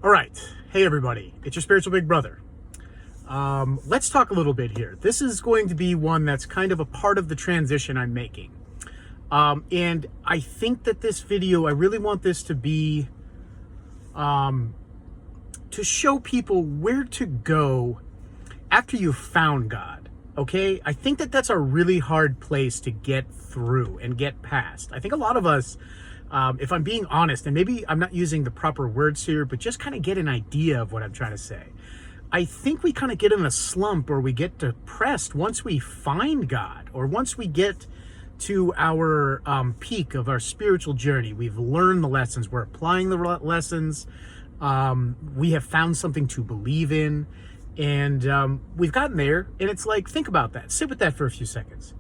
All right. Hey, everybody. It's your spiritual big brother. Let's talk a little bit here. This is going to be one that's kind of a part of the transition I'm making. And I think that this video, I really want this to be to show people where to go after you've found God. Okay? I think that that's a really hard place to get through and get past. I think a lot of us, if I'm being honest, and maybe I'm not using the proper words here, but just kind of get an idea of what I'm trying to say. I think we kind of get in a slump or we get depressed once we find God, or once we get to our peak of our spiritual journey. We've learned the lessons. We're applying the lessons. We have found something to believe in. And we've gotten there. And it's like, think about that. Sit with that for a few seconds.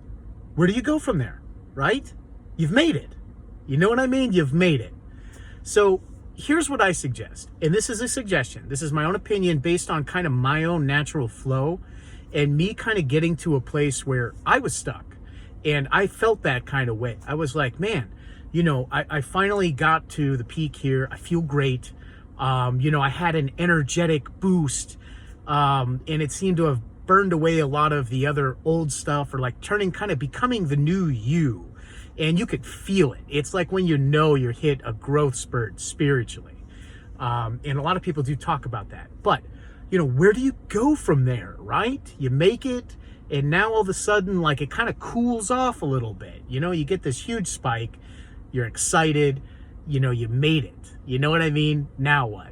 Where do you go from there, right? You've made it. You know what I mean? You've made it. So here's what I suggest. And this is a suggestion. This is my own opinion based on kind of my own natural flow and me kind of getting to a place where I was stuck. And I felt that kind of way. I was like, man, I finally got to the peak here. I feel great. I had an energetic boost. And it seemed to have burned away a lot of the other old stuff, or like becoming the new you. And you could feel it. It's like when you hit a growth spurt spiritually. And a lot of people do talk about that. But, where do you go from there, right? You make it, and now all of a sudden, like, it kind of cools off a little bit. You get this huge spike. You're excited. You made it. You know what I mean? Now what?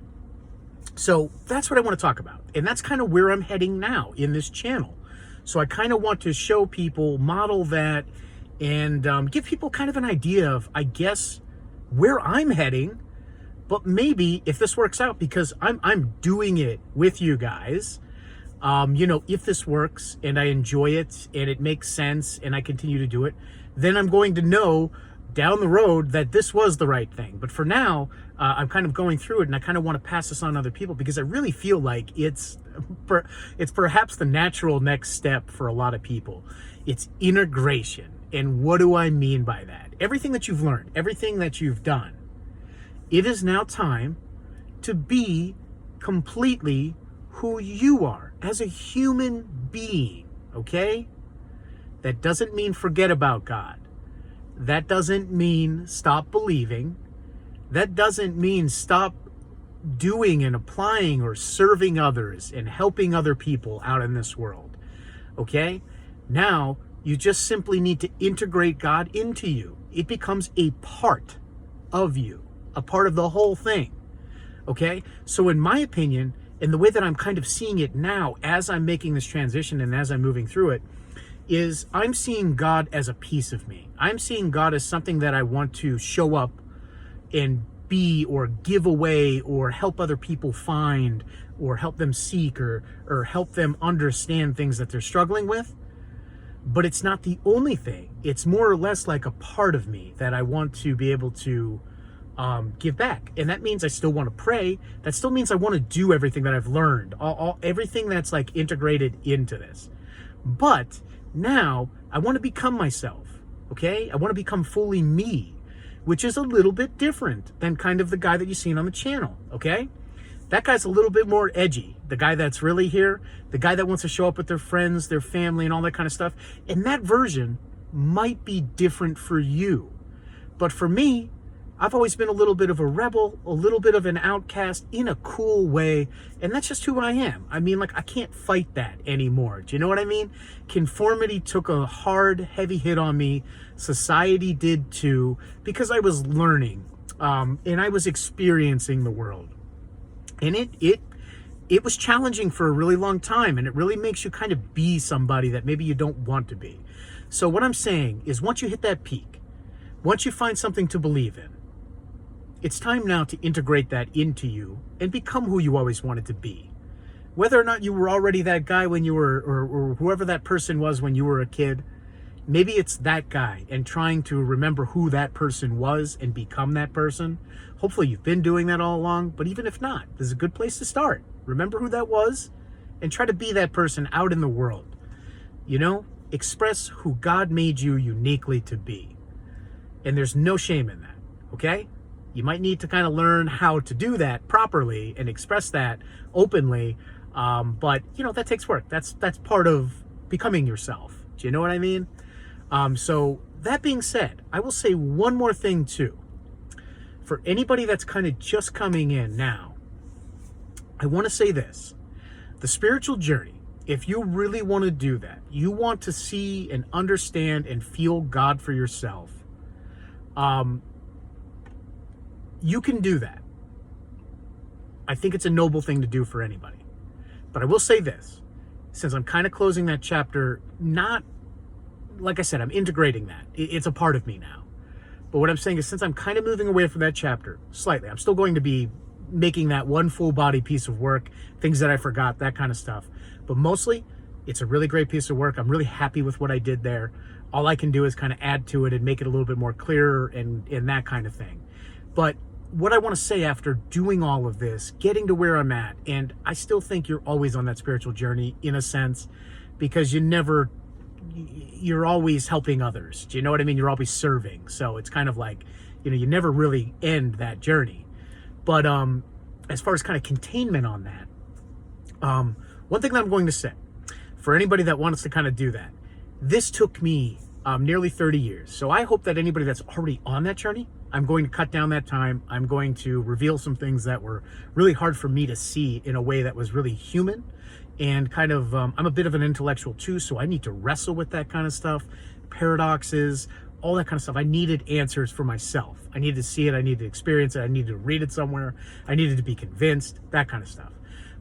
So that's what I want to talk about. And that's kind of where I'm heading now in this channel. So I kind of want to show people, model that, and give people kind of an idea of, I guess, where I'm heading. But maybe if this works out, because I'm doing it with you guys, if this works and I enjoy it and it makes sense and I continue to do it, then I'm going to know down the road that this was the right thing. But for now, I'm kind of going through it, and I kind of want to pass this on to other people because I really feel like it's perhaps the natural next step for a lot of people. It's integration. And what do I mean by that? Everything that you've learned, everything that you've done, it is now time to be completely who you are as a human being, okay? That doesn't mean forget about God. That doesn't mean stop believing. That doesn't mean stop doing and applying or serving others and helping other people out in this world, okay? Now, you just simply need to integrate God into you. It becomes a part of you, a part of the whole thing, okay? So in my opinion, and the way that I'm kind of seeing it now as I'm making this transition and as I'm moving through it, is I'm seeing God as a piece of me. I'm seeing God as something that I want to show up and be, or give away, or help other people find, or help them seek, or help them understand things that they're struggling with. But it's not the only thing. It's more or less like a part of me that I want to be able to give back. And that means I still want to pray. That still means I want to do everything that I've learned, everything that's like integrated into this. But now I want to become myself, okay? I want to become fully me, which is a little bit different than kind of the guy that you've seen on the channel, okay? That guy's a little bit more edgy. The guy that's really here, the guy that wants to show up with their friends, their family, and all that kind of stuff. And that version might be different for you. But for me, I've always been a little bit of a rebel, a little bit of an outcast in a cool way. And that's just who I am. I mean, like, I can't fight that anymore. Do you know what I mean? Conformity took a hard, heavy hit on me. Society did too, because I was learning and I was experiencing the world. And it was challenging for a really long time, and it really makes you kind of be somebody that maybe you don't want to be. So what I'm saying is, once you hit that peak, once you find something to believe in, it's time now to integrate that into you and become who you always wanted to be. Whether or not you were already that guy when you were, or whoever that person was when you were a kid, maybe it's that guy and trying to remember who that person was and become that person. Hopefully you've been doing that all along, but even if not, this is a good place to start. Remember who that was and try to be that person out in the world. Express who God made you uniquely to be. And there's no shame in that, okay? You might need to kind of learn how to do that properly and express that openly. But that takes work. That's part of becoming yourself. Do you know what I mean? So that being said, I will say one more thing too. For anybody that's kind of just coming in now, I want to say this. The spiritual journey, if you really want to do that, you want to see and understand and feel God for yourself, you can do that. I think it's a noble thing to do for anybody. But I will say this, since I'm kind of closing that chapter, not, like I said, I'm integrating that. It's a part of me now. But what I'm saying is, since I'm kind of moving away from that chapter slightly, I'm still going to be making that one full body piece of work, things that I forgot, that kind of stuff. But mostly, it's a really great piece of work. I'm really happy with what I did there. All I can do is kind of add to it and make it a little bit more clearer and that kind of thing. But what I want to say after doing all of this, getting to where I'm at, and I still think you're always on that spiritual journey in a sense, because you're always helping others. Do you know what I mean? You're always serving. So it's kind of like, you never really end that journey. But as far as kind of containment on that, one thing that I'm going to say, for anybody that wants to kind of do that, this took me nearly 30 years. So I hope that anybody that's already on that journey, I'm going to cut down that time. I'm going to reveal some things that were really hard for me to see in a way that was really human. And kind of, I'm a bit of an intellectual too, so I need to wrestle with that kind of stuff, paradoxes, all that kind of stuff. I needed answers for myself. I needed to see it. I needed to experience it. I needed to read it somewhere. I needed to be convinced, that kind of stuff.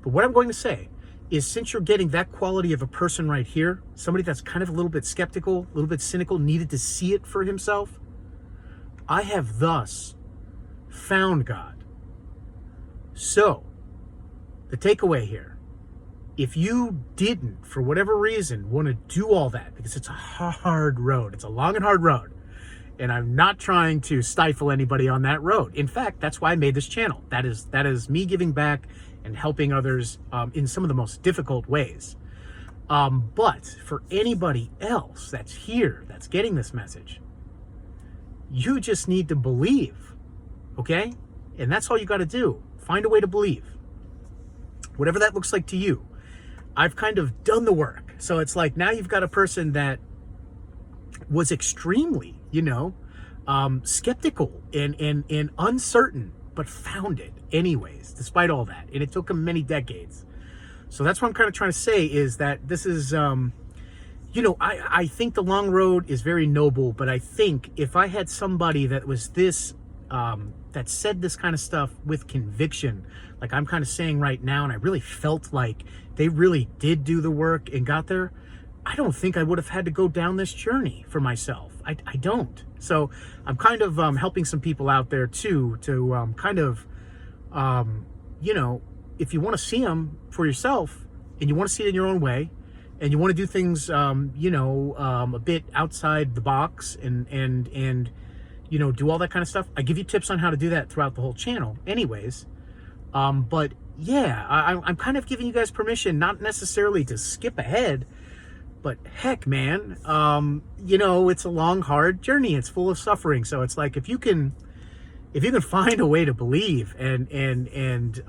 But what I'm going to say is, since you're getting that quality of a person right here, somebody that's kind of a little bit skeptical, a little bit cynical, needed to see it for himself, I have thus found God. So, the takeaway here, if you didn't, for whatever reason, want to do all that, because it's a hard road, it's a long and hard road, and I'm not trying to stifle anybody on that road. In fact, that's why I made this channel. That is me giving back and helping others in some of the most difficult ways. But for anybody else that's here, that's getting this message, you just need to believe, okay? And that's all you got to do. Find a way to believe. Whatever that looks like to you. I've kind of done the work. So it's like, now you've got a person that was extremely, skeptical and uncertain, but found it anyways, despite all that. And it took him many decades. So that's what I'm kind of trying to say, is that this is, I think the long road is very noble, but I think if I had somebody that was this, that said this kind of stuff with conviction, like I'm kind of saying right now, and I really felt like they really did do the work and got there, I don't think I would have had to go down this journey for myself. I don't. So I'm kind of helping some people out there too, to kind of, if you want to see them for yourself and you want to see it in your own way, and you want to do things, a bit outside the box and do all that kind of stuff, I give you tips on how to do that throughout the whole channel anyways. But yeah, I'm kind of giving you guys permission, not necessarily to skip ahead, but heck, man, it's a long, hard journey. It's full of suffering. So it's like, if you can find a way to believe and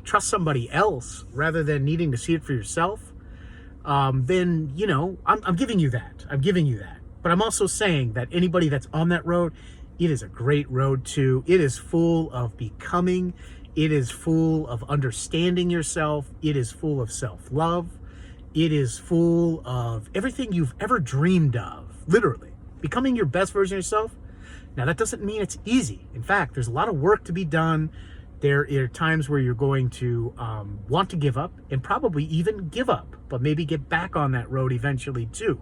trust somebody else rather than needing to see it for yourself, then, I'm giving you that. I'm giving you that. But I'm also saying that anybody that's on that road, it is a great road too. It is full of becoming. It is full of understanding yourself. It is full of self-love. It is full of everything you've ever dreamed of, literally. Becoming your best version of yourself. Now, that doesn't mean it's easy. In fact, there's a lot of work to be done. There are times where you're going to want to give up, and probably even give up, but maybe get back on that road eventually too.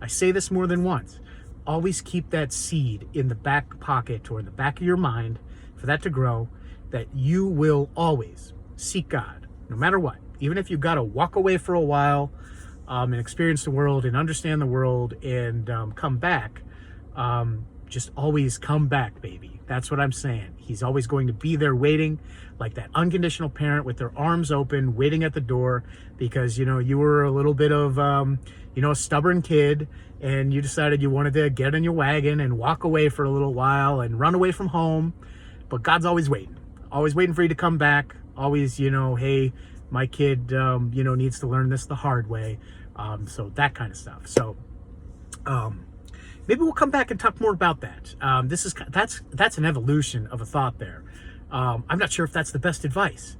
I say this more than once. Always keep that seed in the back pocket or in the back of your mind for that to grow, that you will always seek God, no matter what. Even if you've got to walk away for a while and experience the world and understand the world and come back, just always come back, baby. That's what I'm saying. He's always going to be there waiting, like that unconditional parent with their arms open, waiting at the door because, you were a little bit of, a stubborn kid, and you decided you wanted to get in your wagon and walk away for a little while and run away from home. But God's always waiting for you to come back. Always, hey, my kid, needs to learn this the hard way. So that kind of stuff. So maybe we'll come back and talk more about that. That's an evolution of a thought there. I'm not sure if that's the best advice,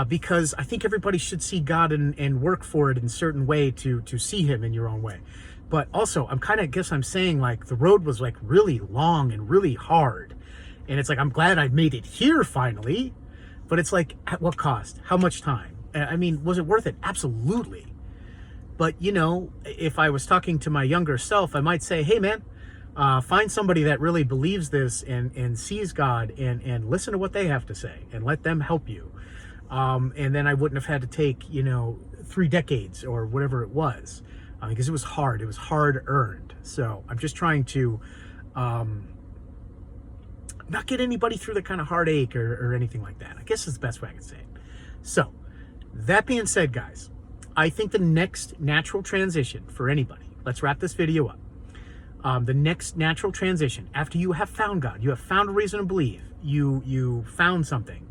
because I think everybody should see God and work for it in a certain way to see him in your own way. But also, I'm saying like the road was like really long and really hard. And it's like, I'm glad I made it here finally, but it's like, at what cost? How much time? I mean, was it worth it? Absolutely. But, if I was talking to my younger self, I might say, hey, man, find somebody that really believes this and sees God and listen to what they have to say and let them help you. And then I wouldn't have had to take, 3 decades or whatever it was, because it was hard. It was hard earned. So I'm just trying to not get anybody through the kind of heartache or anything like that. I guess is the best way I can say it. So that being said, guys, I think the next natural transition for anybody, let's wrap this video up. The next natural transition, after you have found God, you have found a reason to believe, you found something,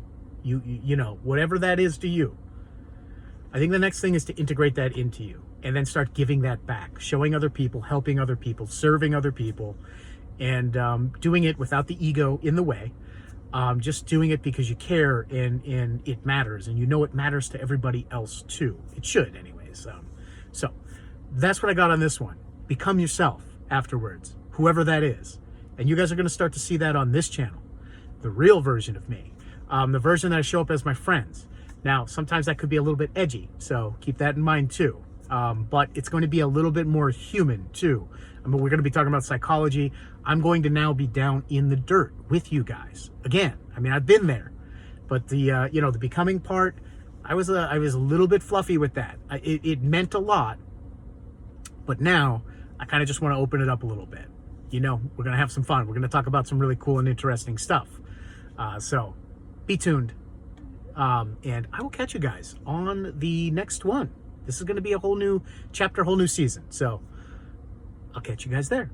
whatever that is to you. I think the next thing is to integrate that into you and then start giving that back, showing other people, helping other people, serving other people, and doing it without the ego in the way. Just doing it because you care and it matters, and it matters to everybody else too. It should anyways. So that's what I got on this one. Become yourself afterwards, whoever that is. And you guys are going to start to see that on this channel, the real version of me, the version that I show up as my friends. Now, sometimes that could be a little bit edgy, so keep that in mind too. But it's going to be a little bit more human too. We're going to be talking about psychology. I'm going to now be down in the dirt with you guys again. I mean, I've been there, but the becoming part, I was a little bit fluffy with that. It meant a lot, but now I kind of just want to open it up a little bit. We're going to have some fun. We're going to talk about some really cool and interesting stuff. So be tuned. And I will catch you guys on the next one. This is going to be a whole new chapter, whole new season. So I'll catch you guys there.